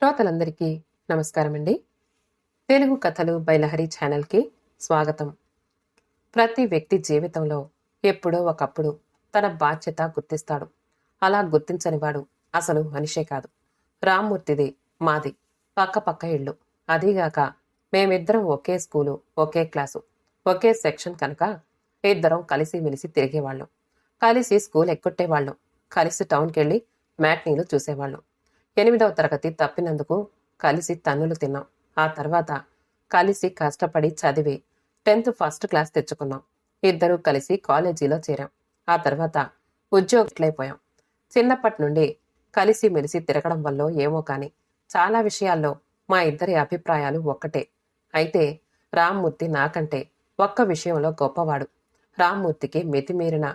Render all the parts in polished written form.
శ్రోతలందరికీ నమస్కారం అండి. తెలుగు కథలు బై లహరి ఛానల్కి స్వాగతం. ప్రతి వ్యక్తి జీవితంలో ఎప్పుడో ఒకప్పుడు తన బాధ్యత గుర్తిస్తాడు. అలా గుర్తించనివాడు అసలు మనిషే కాదు. రామ్మూర్తిది మాది పక్క ఇళ్ళు. అదీగాక మేమిద్దరం ఒకే స్కూలు, ఒకే క్లాసు, ఒకే సెక్షన్ కనుక ఇద్దరం కలిసి మెలిసి తిరిగేవాళ్ళం. కలిసి స్కూల్ ఎక్కొట్టేవాళ్ళం. కలిసి టౌన్కెళ్ళి మ్యాట్నీలు చూసేవాళ్ళం. 8వ తరగతి తప్పినందుకు కలిసి తన్నులు తిన్నాం. ఆ తర్వాత కలిసి కష్టపడి చదివి 10th ఫస్ట్ క్లాస్ తెచ్చుకున్నాం. ఇద్దరూ కలిసి కాలేజీలో చేరాం. ఆ తర్వాత ఉద్యోగులైపోయాం. చిన్నప్పటి నుండి కలిసి మెలిసి తిరగడం వల్ల ఏమో కాని చాలా విషయాల్లో మా ఇద్దరి అభిప్రాయాలు ఒక్కటే. అయితే రామ్మూర్తి నాకంటే ఒక్క విషయంలో గొప్పవాడు. రామ్మూర్తికి మితిమీరిన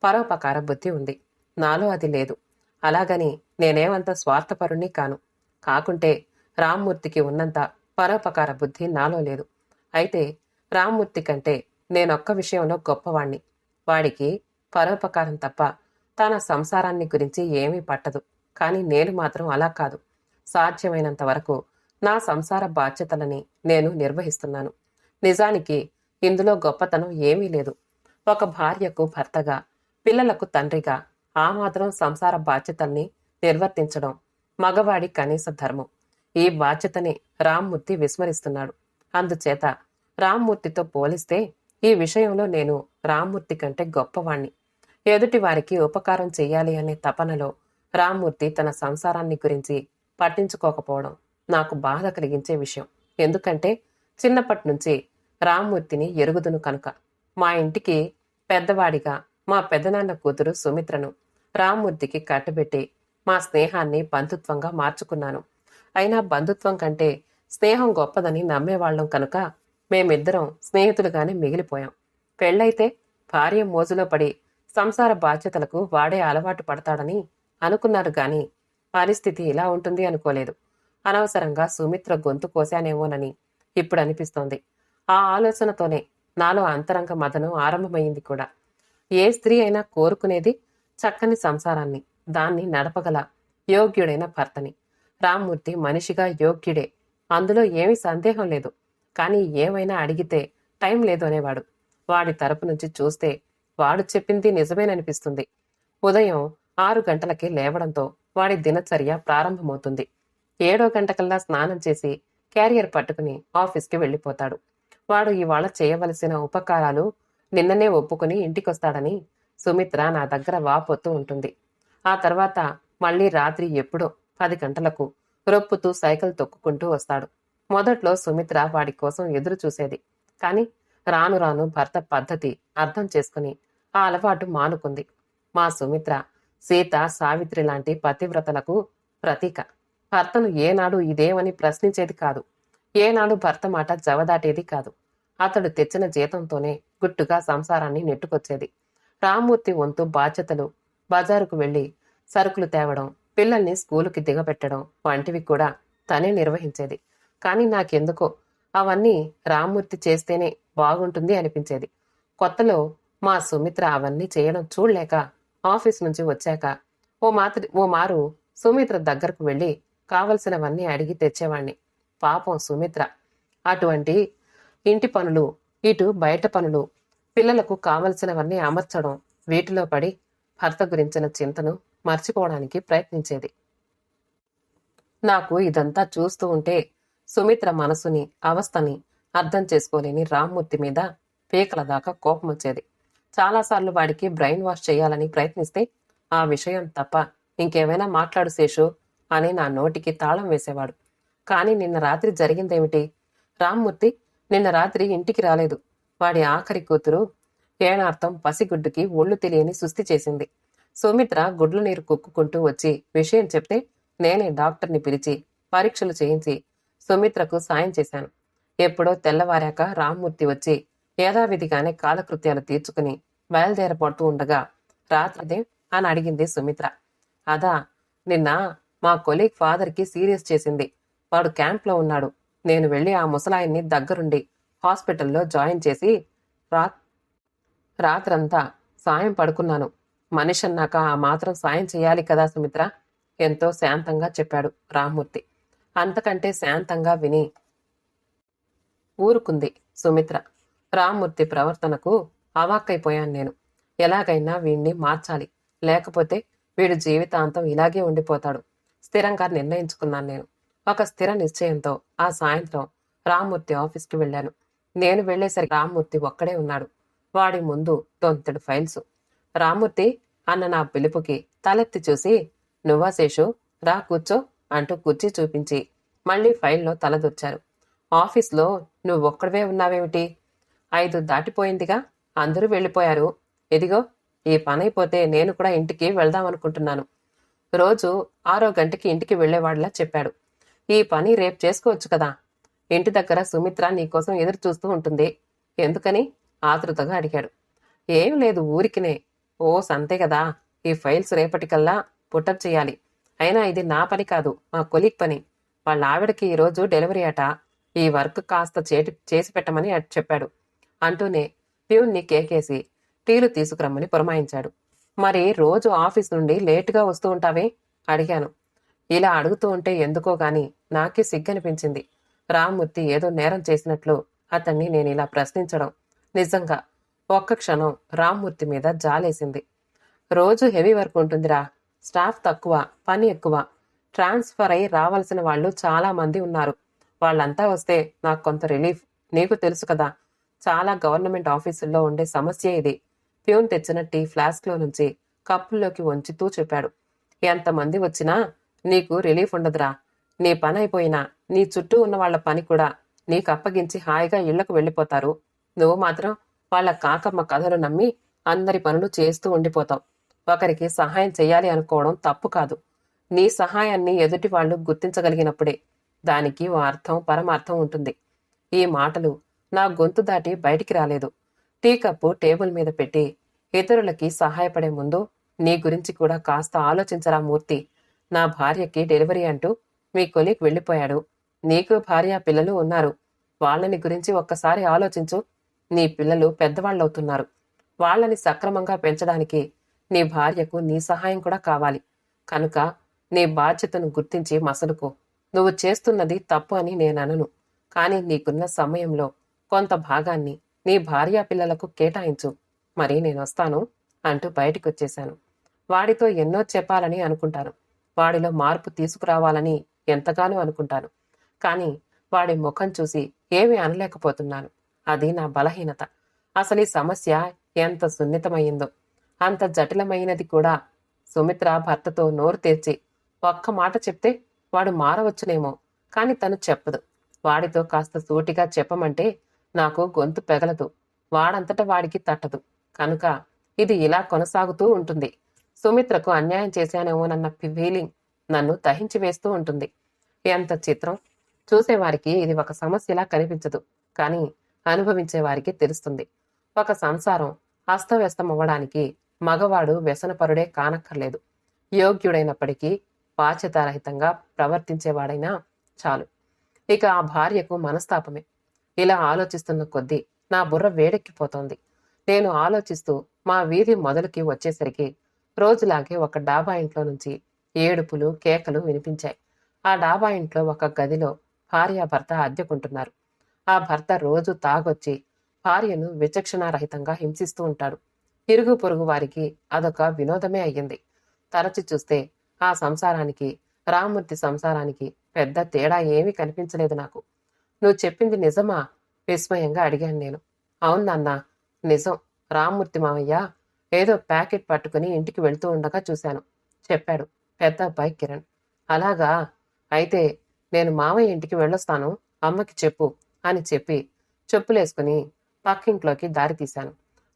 పరోపకార బుద్ధి ఉంది. నాలో అది లేదు. అలాగని నేనేమంత స్వార్థపరుణ్ణి కాను. కాకుంటే రామ్మూర్తికి ఉన్నంత పరోపకార బుద్ధి నాలో లేదు. అయితే రామ్మూర్తి కంటే నేనొక్క విషయంలో గొప్పవాణ్ణి. వాడికి పరోపకారం తప్ప తన సంసారాన్ని గురించి ఏమీ పట్టదు. కాని నేను మాత్రం అలా కాదు. సాధ్యమైనంత వరకు నా సంసార బాధ్యతలని నేను నిర్వహిస్తున్నాను. నిజానికి ఇందులో గొప్పతనం ఏమీ లేదు. ఒక భార్యకు భర్తగా, పిల్లలకు తండ్రిగా ఆ మాత్రం సంసార బాధ్యతల్ని నిర్వర్తించడం మగవాడి కనీస ధర్మం. ఈ బాధ్యతని రామ్మూర్తి విస్మరిస్తున్నాడు. అందుచేత రామ్మూర్తితో పోలిస్తే ఈ విషయంలో నేను రామ్మూర్తి కంటే గొప్పవాణ్ణి. ఎదుటి వారికి ఉపకారం చెయ్యాలి అనే తపనలో రామ్మూర్తి తన సంసారాన్ని గురించి పట్టించుకోకపోవడం నాకు బాధ కలిగించే విషయం. ఎందుకంటే చిన్నప్పటి నుంచి రామ్మూర్తిని ఎరుగుదును కనుక. మా ఇంటికి పెద్దవాడిగా మా పెదనాన్న కూతురు సుమిత్రను రామ్మూర్తికి కట్టబెట్టి మా స్నేహాన్ని బంధుత్వంగా మార్చుకున్నాను. అయినా బంధుత్వం కంటే స్నేహం గొప్పదని నమ్మేవాళ్లం కనుక మేమిద్దరం స్నేహితులుగానే మిగిలిపోయాం. పెళ్ళైతే భార్య మోజులో పడి సంసార బాధ్యతలకు వాడే అలవాటు పడతాడని అనుకున్నారు గాని పరిస్థితి ఇలా ఉంటుంది అనుకోలేదు. అనవసరంగా సుమిత్ర గొంతు కోశానేమోనని ఇప్పుడు అనిపిస్తోంది. ఆ ఆలోచనతోనే నాలో అంతరంగ మదనం ఆరంభమైంది కూడా. ఏ స్త్రీ అయినా కోరుకునేది చక్కని సంసారాన్ని, దాన్ని నడపగల యోగ్యుడైన భర్తని. రామ్మూర్తి మనిషిగా యోగ్యుడే, అందులో ఏమీ సందేహం లేదు. కానీ ఏమైనా అడిగితే టైం లేదు అనేవాడు. వాడి తరపు నుంచి చూస్తే వాడు చెప్పింది నిజమేననిపిస్తుంది. ఉదయం 6 గంటలకి లేవడంతో వాడి దినచర్య ప్రారంభమవుతుంది. 7వ గంటకల్లా స్నానం చేసి క్యారియర్ పట్టుకుని ఆఫీస్కి వెళ్ళిపోతాడు. వాడు ఇవాళ చేయవలసిన ఉపకారాలు నిన్ననే ఒప్పుకుని ఇంటికొస్తాడని సుమిత్ర నా దగ్గర వాపోతూ ఉంటుంది. ఆ తర్వాత మళ్లీ రాత్రి ఎప్పుడో 10 గంటలకు రొప్పుతూ సైకిల్ తొక్కుకుంటూ వస్తాడు. మొదట్లో సుమిత్ర వాడి కోసం ఎదురు చూసేది. కాని రాను రాను భర్త పద్ధతి అర్థం చేసుకుని ఆ అలవాటు మానుకుంది. మా సుమిత్ర సీత, సావిత్రి లాంటి పతివ్రతలకు ప్రతీక. భర్తను ఏనాడు ఇదేమని ప్రశ్నించేది కాదు. ఏనాడు భర్త మాట జవదాటేది కాదు. అతడు తెచ్చిన జీతంతోనే గుట్టుగా సంసారాన్ని నెట్టుకొచ్చేది. రామ్మూర్తి వంతు బాధ్యతలు బజారుకు వెళ్లి సరుకులు తేవడం, పిల్లల్ని స్కూలుకి దిగబెట్టడం వంటివి కూడా తనే నిర్వహించేది. కాని నాకెందుకో అవన్నీ రామ్మూర్తి చేస్తేనే బాగుంటుంది అనిపించేది. కొత్తలో మా సుమిత్ర అవన్నీ చేయడం చూడలేక ఆఫీస్ నుంచి వచ్చాక ఓ మారు సుమిత్ర దగ్గరకు వెళ్లి కావలసినవన్నీ అడిగి తెచ్చేవాణ్ణి. పాపం సుమిత్ర అటువంటి ఇంటి పనులు, ఇటు బయట పనులు, పిల్లలకు కావలసినవన్నీ అమర్చడం, వీటిలో పడి భర్త గురించిన చింతను మర్చిపోవడానికి ప్రయత్నించేది. నాకు ఇదంతా చూస్తూ ఉంటే సుమిత్ర మనసుని, అవస్థని అర్థం చేసుకోలేని రామ్మూర్తి మీద పీకల దాకా కోపం వచ్చేది. చాలాసార్లు వాడికి బ్రెయిన్ వాష్ చేయాలని ప్రయత్నిస్తే ఆ విషయం తప్ప ఇంకేమైనా మాట్లాడు శేషు అని నా నోటికి తాళం వేసేవాడు. కాని నిన్న రాత్రి జరిగిందేమిటి? రామ్మూర్తి నిన్న రాత్రి ఇంటికి రాలేదు. వాడి ఆఖరి కూతురు ఏనార్థం పసిగుడ్డుకి ఒళ్ళు తెలియని సుస్థి చేసింది. సుమిత్ర గుడ్లు నీరు కుక్కుకుంటూ వచ్చి విషయం చెప్తే నేనే డాక్టర్ని పిలిచి పరీక్షలు చేయించి సుమిత్రకు సాయం చేశాను. ఎప్పుడో తెల్లవారాక రామ్మూర్తి వచ్చి యథావిధిగానే కాలకృత్యాలు తీర్చుకుని బయలుదేరబడుతూ ఉండగా రాత్రిదే అని అడిగింది సుమిత్ర. అదా, నిన్న మా కొలీగ్ ఫాదర్కి సీరియస్ చేసింది. వాడు క్యాంప్లో ఉన్నాడు. నేను వెళ్ళి ఆ ముసలాయన్ని దగ్గరుండి హాస్పిటల్లో జాయిన్ చేసి రాత్రంతా సాయం పడుకున్నాను. మనిషన్నాక ఆ మాత్రం సాయం చేయాలి కదా సుమిత్ర, ఎంతో శాంతంగా చెప్పాడు రామ్మూర్తి. అంతకంటే శాంతంగా విని ఊరుకుంది సుమిత్ర. రామ్మూర్తి ప్రవర్తనకు అవాక్కైపోయాను నేను. ఎలాగైనా వీణ్ణి మార్చాలి, లేకపోతే వీడు జీవితాంతం ఇలాగే ఉండిపోతాడు. స్థిరంగా నిర్ణయించుకున్నాను నేను. ఒక స్థిర నిశ్చయంతో ఆ సాయంత్రం రామ్మూర్తి ఆఫీస్కి వెళ్ళాను. నేను వెళ్లేసరికి రామ్మూర్తి ఒక్కడే ఉన్నాడు. వాడి ముందు తొంతెడు ఫైల్స్. రామ్మూర్తి అన్న నా పిలుపుకి తలెత్తి చూసి, నువ్వా శేషు, రా కూర్చో అంటూ కుర్చీ చూపించి మళ్లీ ఫైల్లో తలదొచ్చారు. ఆఫీస్లో నువ్వొక్కడివే ఉన్నావేమిటి? 5 దాటిపోయిందిగా, అందరూ వెళ్ళిపోయారు. ఇదిగో ఈ పనైపోతే నేను కూడా ఇంటికి వెళ్దామనుకుంటున్నాను. రోజు 6 గంటకి ఇంటికి వెళ్లేవాడిలా చెప్పాడు. ఈ పని రేపు చేసుకోవచ్చు కదా. ఇంటి దగ్గర సుమిత్ర నీకోసం ఎదురు చూస్తూ ఉంటుంది. ఎందుకని ఆతృతగా అడిగాడు. ఏం లేదు, ఊరికినే. ఓ సంతే కదా, ఈ ఫైల్స్ రేపటికల్లా పుట్టప్ చేయాలి. అయినా ఇది నా పని కాదు, మా కొలీగ్ పని. వాళ్ళ ఆవిడకి ఈరోజు డెలివరీ అట. ఈ వర్క్ కాస్త చేసి పెట్టమని చెప్పాడు అంటూనే ప్యూన్ని కేకేసి టీలు తీసుకురమ్మని పురమాయించాడు. మరి రోజు ఆఫీస్ నుండి లేటుగా వస్తూ ఉంటావే అడిగాను. ఇలా అడుగుతూ ఉంటే ఎందుకో గాని నాకే సిగ్గనిపించింది. రామ్మూర్తి ఏదో నేరం చేసినట్లు అతన్ని నేను ఇలా ప్రశ్నించడం నిజంగా ఒక్క క్షణం రామ్మూర్తి మీద జాలేసింది. రోజు హెవీ వర్క్ ఉంటుందిరా. స్టాఫ్ తక్కువ, పని ఎక్కువ. ట్రాన్స్ఫర్ అయి రావాల్సిన వాళ్ళు చాలా మంది ఉన్నారు. వాళ్ళంతా వస్తే నాకు కొంత రిలీఫ్. నీకు తెలుసు కదా, చాలా గవర్నమెంట్ ఆఫీసుల్లో ఉండే సమస్య ఇది. ప్యూన్ తెచ్చిన టీ ఫ్లాస్క్లో నుంచి కప్పుల్లోకి వంచుతూ చెప్పాడు. ఎంతమంది వచ్చినా నీకు రిలీఫ్ ఉండదురా. నీ పని అయిపోయినా నీ చుట్టూ ఉన్న వాళ్ల పని కూడా నీకు అప్పగించి హాయిగా ఇళ్లకు వెళ్ళిపోతారు. నువ్వు మాత్రం వాళ్ళ కాకమ్మ కథలు నమ్మి అందరి పనులు చేస్తూ ఉండిపోతావు. ఒకరికి సహాయం చెయ్యాలి అనుకోవడం తప్పు కాదు. నీ సహాయాన్ని ఎదుటి వాళ్ళు గుర్తించగలిగినప్పుడే దానికి ఓ అర్థం, పరమార్థం ఉంటుంది. ఈ మాటలు నా గొంతు దాటి బయటికి రాలేదు. టీ కప్పు టేబుల్ మీద పెట్టి, ఇతరులకి సహాయపడే ముందు నీ గురించి కూడా కాస్త ఆలోచించరా మూర్తి. నా భార్యకి డెలివరీ అంటూ మీ కొలీగ్ వెళ్ళిపోయాడు. నీకు భార్య, పిల్లలు ఉన్నారు. వాళ్ళని గురించి ఒక్కసారి ఆలోచించు. నీ పిల్లలు పెద్దవాళ్ళవుతున్నారు. వాళ్ళని సక్రమంగా పెంచడానికి నీ భార్యకు నీ సహాయం కూడా కావాలి. కనుక నీ బాధ్యతను గుర్తించి మసలుకో. నువ్వు చేస్తున్నది తప్పు అని నేననను. కానీ నీకున్న సమయంలో కొంత భాగాన్ని నీ భార్యా పిల్లలకు కేటాయించు. మరి నేనొస్తాను అంటూ బయటికొచ్చేశాను. వాడితో ఎన్నో చెప్పాలని అనుకుంటాను. వాడిలో మార్పు తీసుకురావాలని ఎంతగానో అనుకుంటాను. కానీ వాడి ముఖం చూసి ఏమీ అనలేకపోతున్నాను. అది నా బలహీనత. అసలు ఈ సమస్య ఎంత సున్నితమైందో, అంత జటిలమైనది కూడా. సుమిత్ర భర్తతో నోరు తెరిచి ఒక్క మాట చెప్తే వాడు మారవచ్చునేమో, కాని తను చెప్పదు. వాడితో కాస్త సూటిగా చెప్పమంటే నాకు గొంతు పెగలదు. వాడంతట వాడికి తట్టదు. కనుక ఇది ఇలా కొనసాగుతూ ఉంటుంది. సుమిత్రకు అన్యాయం చేశానేమోనన్న ఫీలింగ్ నన్ను దహించి వేస్తూ ఉంటుంది. ఎంత చిత్రం! చూసేవారికి ఇది ఒక సమస్యలా కనిపించదు, కానీ అనుభవించేవారికి తెలుస్తుంది. ఒక సంసారం అస్తవ్యస్తమవ్వడానికి మగవాడు వ్యసనపరుడే కానక్కర్లేదు. యోగ్యుడైనప్పటికీ బాధ్యతారహితంగా ప్రవర్తించేవాడైనా చాలు. ఇక ఆ భార్యకు మనస్తాపమే. ఇలా ఆలోచిస్తున్న కొద్దీ నా బుర్ర వేడెక్కిపోతోంది. నేను ఆలోచిస్తూ మా వీధి మొదలుకి వచ్చేసరికి రోజులాగే ఒక డాబా ఇంట్లో నుంచి ఏడుపులు, కేకలు వినిపించాయి. ఆ డాబా ఇంట్లో ఒక గదిలో భార్యాభర్త అద్దెకుంటున్నారు. ఆ భర్త రోజు తాగొచ్చి భార్యను విచక్షణారహితంగా హింసిస్తూ ఉంటాడు. ఇరుగు పొరుగు వారికి అదొక వినోదమే అయ్యింది. తరచి చూస్తే ఆ సంసారానికి, రామ్మూర్తి సంసారానికి పెద్ద తేడా ఏమీ కనిపించలేదు నాకు. నువ్వు చెప్పింది నిజమా? విస్మయంగా అడిగాను నేను. అవును నాన్నా, నిజం. రామ్మూర్తి మావయ్య ఏదో ప్యాకెట్ పట్టుకుని ఇంటికి వెళ్తూ ఉండగా చూశాను చెప్పాడు పెద్ద అబ్బాయి కిరణ్. అలాగా, అయితే నేను మావయ్య ఇంటికి వెళ్ళొస్తాను, అమ్మకి చెప్పు అని చెప్పి చెప్పులేసుకుని పక్కింట్లోకి దారి తీశాను.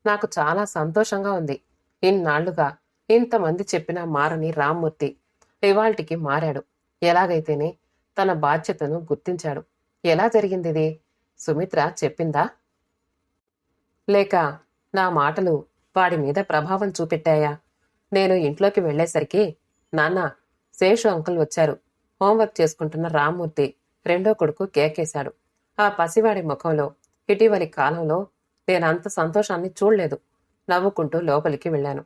నాకు చాలా సంతోషంగా ఉంది. ఇన్నాళ్లుగా ఇంతమంది చెప్పినా మారని రామ్మూర్తి ఇవాల్టికి మారాడు. ఎలాగైతేనే తన బాధ్యతను గుర్తించాడు. ఎలా జరిగిందిది? సుమిత్ర చెప్పిందా? లేక నా మాటలు వాడి మీద ప్రభావం చూపెట్టాయా? నేను ఇంట్లోకి వెళ్లేసరికి, నాన్న, శేషు అంకుల్ వచ్చారు. హోంవర్క్ చేసుకుంటున్న రామ్మూర్తి రెండో కొడుకు కేకేశాడు. ఆ పసివాడి ముఖంలో ఇటీవలి కాలంలో నేనంత సంతోషాన్ని చూడలేదు. నవ్వుకుంటూ లోపలికి వెళ్ళాను.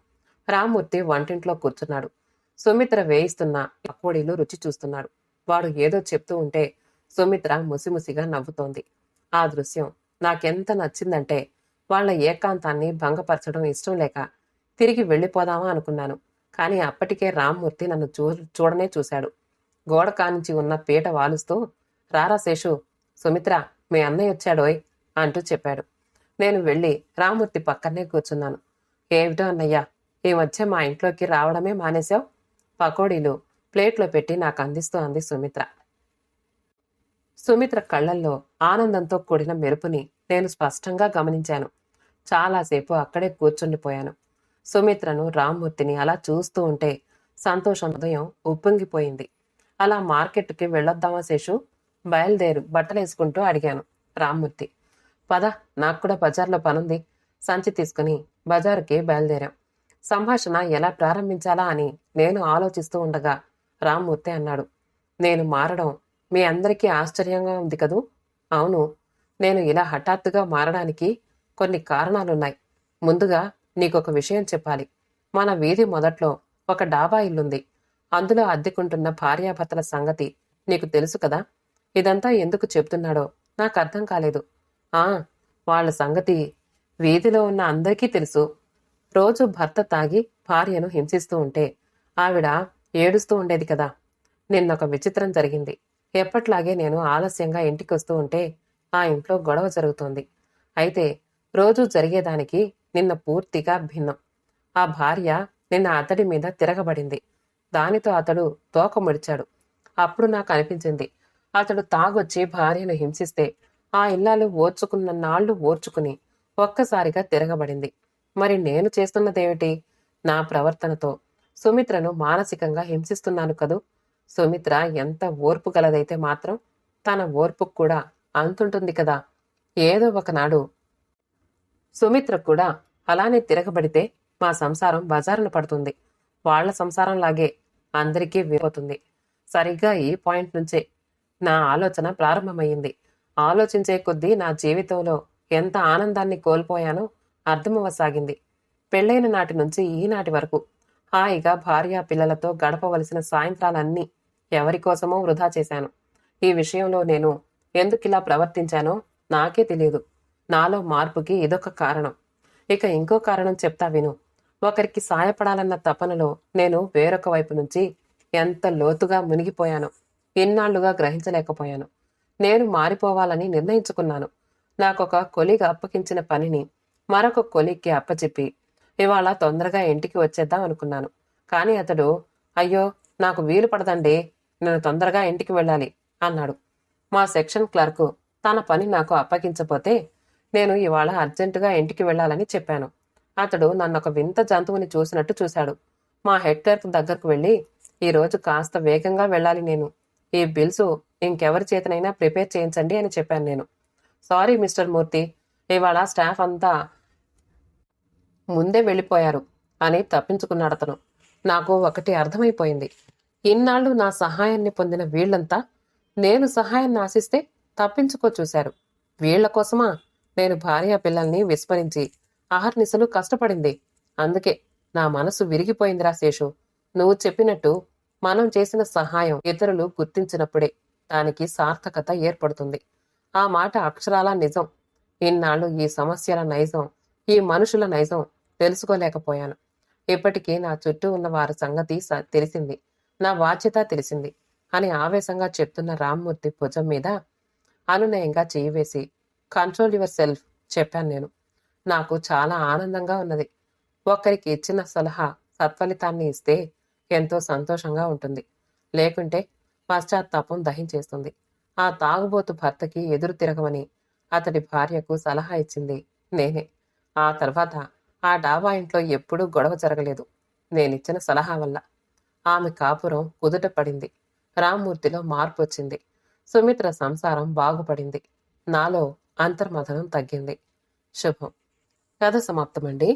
రామ్మూర్తి వంటింట్లో కూర్చున్నాడు. సుమిత్ర వేయిస్తున్న పకోడీలు రుచి చూస్తున్నాడు. వాడు ఏదో చెప్తూ ఉంటే సుమిత్ర ముసిముసిగా నవ్వుతోంది. ఆ దృశ్యం నాకెంత నచ్చిందంటే వాళ్ళ ఏకాంతాన్ని భంగపరచడం ఇష్టం లేక తిరిగి వెళ్ళిపోదామా అనుకున్నాను. కానీ అప్పటికే రామ్మూర్తి నన్ను చూడనే చూశాడు. గోడ కానుంచి ఉన్న పీట వాలుస్తూ, రారా శేషు, సుమిత్ర మీ అన్నయ్య వచ్చాడోయ్ అంటూ చెప్పాడు. నేను వెళ్ళి రామ్మూర్తి పక్కనే కూర్చున్నాను. ఏమిటో అన్నయ్యా, ఈ మధ్య మా ఇంట్లోకి రావడమే మానేశావు? పకోడీలు ప్లేట్లో పెట్టి నాకు అందిస్తూ అంది సుమిత్ర. సుమిత్ర కళ్ళల్లో ఆనందంతో కూడిన మెరుపుని నేను స్పష్టంగా గమనించాను. చాలాసేపు అక్కడే కూర్చుండిపోయాను. సుమిత్రను, రామ్మూర్తిని అలా చూస్తూ ఉంటే సంతోషం హృదయం ఉప్పొంగిపోయింది. అలా మార్కెట్కి వెళ్ళొద్దామా శేషు? బయలుదేరు బట్టలేసుకుంటూ అడిగాను. రామ్మూర్తి, పద, నాకు కూడా బజార్లో పనుంది. సంచి తీసుకుని బజారుకి బయలుదేరాం. సంభాషణ ఎలా ప్రారంభించాలా అని నేను ఆలోచిస్తూ ఉండగా రామ్మూర్తి అన్నాడు, నేను మారడం మీ అందరికీ ఆశ్చర్యంగా ఉంది కదూ? అవును, నేను ఇలా హఠాత్తుగా మారడానికి కొన్ని కారణాలున్నాయి. ముందుగా నీకొక విషయం చెప్పాలి. మన వీధి మొదట్లో ఒక డాబా ఇల్లుంది. అందులో అద్దెకుంటున్న భార్యాభర్తల సంగతి నీకు తెలుసు కదా? ఇదంతా ఎందుకు చెప్తున్నాడో నాకు అర్థం కాలేదు. వాళ్ళ సంగతి వీధిలో ఉన్న అందరికీ తెలుసు. రోజు భర్త తాగి భార్యను హింసిస్తూ ఉంటే ఆవిడ ఏడుస్తూ ఉండేది కదా. నిన్నొక విచిత్రం జరిగింది. ఎప్పట్లాగే నేను ఆలస్యంగా ఇంటికొస్తూ ఉంటే ఆ ఇంట్లో గొడవ జరుగుతోంది. అయితే రోజూ జరిగేదానికి నిన్న పూర్తిగా భిన్నం. ఆ భార్య నిన్న అతడి మీద తిరగబడింది. దానితో అతడు తోక ముడిచాడు. అప్పుడు నాకు అనిపించింది, అతడు తాగొచ్చి భార్యను హింసిస్తే ఆ ఇల్లాలు ఓర్చుకున్న నాళ్లు ఓర్చుకుని ఒక్కసారిగా తిరగబడింది. మరి నేను చేస్తున్నదేమిటి? నా ప్రవర్తనతో సుమిత్రను మానసికంగా హింసిస్తున్నాను కదూ. సుమిత్ర ఎంత ఓర్పు గలదైతే మాత్రం తన ఓర్పుకు కూడా అంతుంటుంది కదా. ఏదో ఒకనాడు సుమిత్ర కూడా అలానే తిరగబడితే మా సంసారం బజారున పడుతుంది. వాళ్ల సంసారంలాగే అందరికీ విపోతుంది. సరిగ్గా ఈ పాయింట్ నుంచే నా ఆలోచన ప్రారంభమయ్యింది. ఆలోచించే కొద్దీ నా జీవితంలో ఎంత ఆనందాన్ని కోల్పోయానో అర్థమవసాగింది. పెళ్లైన నాటి నుంచి ఈనాటి వరకు హాయిగా భార్యా పిల్లలతో గడపవలసిన సాయంత్రాలన్నీ ఎవరికోసమో వృధా చేశాను. ఈ విషయంలో నేను ఎందుకిలా ప్రవర్తించానో నాకే తెలియదు. నాలో మార్పుకి ఇదొక కారణం. ఇక ఇంకో కారణం చెప్తా విను. ఒకరికి సాయపడాలన్న తపనలో నేను వేరొక వైపు నుంచి ఎంత లోతుగా మునిగిపోయానో ఇన్నాళ్లుగా గ్రహించలేకపోయాను. నేను మారిపోవాలని నిర్ణయించుకున్నాను. నాకొక కొలీగ్ అప్పగించిన పనిని మరొక కొలీగ్కి అప్పచెప్పి ఇవాళ తొందరగా ఇంటికి వచ్చేద్దాం అనుకున్నాను. కానీ అతడు, అయ్యో నాకు వీలు పడదండి, నేను తొందరగా ఇంటికి వెళ్ళాలి అన్నాడు. మా సెక్షన్ క్లర్కు తన పని నాకు అప్పగించపోతే నేను ఇవాళ అర్జెంటుగా ఇంటికి వెళ్ళాలని చెప్పాను. అతడు నన్నొక వింత జంతువుని చూసినట్టు చూశాడు. మా హెడ్ క్లర్క్ దగ్గరకు వెళ్ళి, ఈరోజు కాస్త వేగంగా వెళ్ళాలి నేను. ఈ బిల్సు ఇంకెవరి చేతనైనా ప్రిపేర్ చేయించండి అని చెప్పాను నేను. సారీ మిస్టర్ మూర్తి, ఇవాళ స్టాఫ్ అంతా ముందే వెళ్ళిపోయారు అని తప్పించుకున్నాడతను. నాకు ఒకటి అర్థమైపోయింది. ఇన్నాళ్లు నా సహాయాన్ని పొందిన వీళ్లంతా నేను సహాయాన్ని ఆశిస్తే తప్పించుకో చూశారు. వీళ్ల కోసమా నేను భార్యా పిల్లల్ని విస్మరించి అహర్నిశలు కష్టపడింది. అందుకే నా మనసు విరిగిపోయిందిరా శేషు. నువ్వు చెప్పినట్టు మనం చేసిన సహాయం ఇతరులు గుర్తించినప్పుడే దానికి సార్థకత ఏర్పడుతుంది. ఆ మాట అక్షరాలా నిజం. ఇన్నాళ్ళు ఈ సమస్యల నైజం, ఈ మనుషుల నైజం తెలుసుకోలేకపోయాను. ఇప్పటికీ నా చుట్టూ ఉన్న వారి సంగతి తెలిసింది, నా బాధ్యత తెలిసింది అని ఆవేశంగా చెప్తున్న రామ్మూర్తి భుజం మీద అనునయంగా చెయ్యి వేసి, కంట్రోల్ యువర్ సెల్ఫ్ చెప్పాను నేను. నాకు చాలా ఆనందంగా ఉన్నది. ఒకరికి ఇచ్చిన సలహా సత్ఫలితాన్ని ఇస్తే ఎంతో సంతోషంగా ఉంటుంది. లేకుంటే పశ్చాత్తాపం దహించేస్తుంది. ఆ తాగుబోతు భర్తకి ఎదురు తిరగమని అతడి భార్యకు సలహా ఇచ్చింది నేనే. ఆ తర్వాత ఆ డాబా ఇంట్లో ఎప్పుడూ గొడవ జరగలేదు, నేనిచ్చిన సలహా వల్ల. ఆమె కాపురం కుదుట పడింది. రామ్మూర్తిలో మార్పు వచ్చింది. సుమిత్ర సంసారం బాగుపడింది. నాలో అంతర్మథనం తగ్గింది. శుభం. కథ సమాప్తమండి.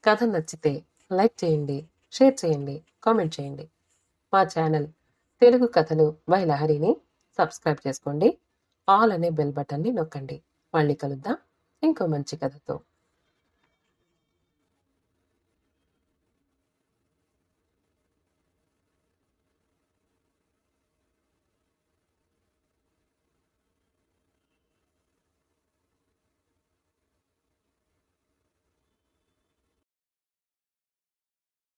కథ నచ్చితే లైక్ చేయండి, షేర్ చేయండి, కామెంట్ చేయండి. మా ఛానల్ తెలుగు కథలు బై లహరిని సబ్స్క్రైబ్ చేసుకోండి. ఆల్ అనే బెల్ బటన్ని నొక్కండి. మళ్ళీ కలుద్దాం ఇంకో మంచి కథతో.